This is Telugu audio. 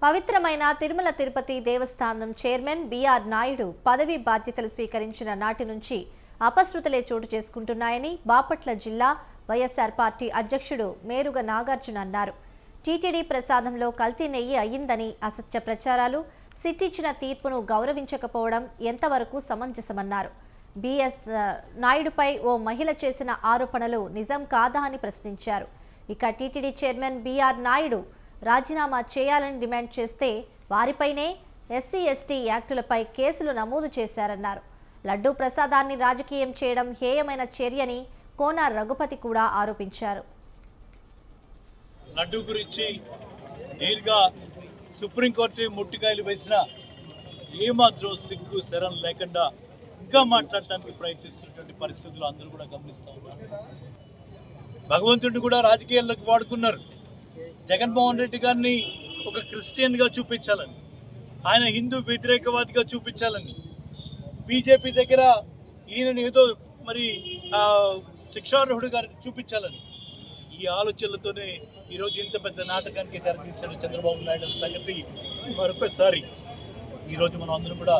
పవిత్రమైన తిరుమల తిరుపతి దేవస్థానం చైర్మన్ బిఆర్ నాయుడు పదవి బాధ్యతలు స్వీకరించిన నాటి నుంచి అపశృతులే చోటు చేసుకుంటున్నాయని బాపట్ల జిల్లా వైఎస్ఆర్ పార్టీ అధ్యక్షుడు మేరుగ నాగార్జున అన్నారు. టీటీడీ ప్రసాదంలో కల్తీ నెయ్యి అయ్యిందని అసత్య ప్రచారాలు, సిట్టిచ్చిన తీర్పును గౌరవించకపోవడం ఎంతవరకు సమంజసమన్నారు. బిఎస్ నాయుడుపై ఓ మహిళ చేసిన ఆరోపణలు నిజం కాదా అని ప్రశ్నించారు. ఇక టీటీడీ చైర్మన్ బిఆర్ నాయుడు రాజీనామా చేయాలని డిమాండ్ చేస్తే వారిపైనే ఎస్సీ ఎస్టీ యాక్టులపై కేసులు నమోదు చేశారన్నారు. లడ్డూ ప్రసాదాన్ని రాజకీయం చేయడం హేయమైన చర్యని కోన రఘుపతి కూడా ఆరోపించారు. లడ్డూ గురించి నేరుగా సుప్రీంకోర్టు ముట్టికాయలు వేసిన ఏమాత్రం సిగ్గు శరం లేకుండా ఇంకా మాట్లాడటానికి ప్రయత్నిస్తున్నటువంటి పరిస్థితులు అందరూ కూడా గమనిస్తూ ఉన్నారు. భగవంతుడిని కూడా రాజకీయాల్లోకి వాడుకున్నారు. జగన్మోహన్ రెడ్డి గారిని ఒక క్రిస్టియన్గా చూపించాలని, ఆయన హిందూ వ్యతిరేకవాదిగా చూపించాలని, బీజేపీ దగ్గర ఈయనను ఏదో మరి శిక్షార్హుడు గారిని చూపించాలని ఈ ఆలోచనలతోనే ఈరోజు ఇంత పెద్ద నాటకానికి తెరతీశాడు చంద్రబాబు నాయుడు సంగతి మరొకసారి ఈరోజు మనం అందరం కూడా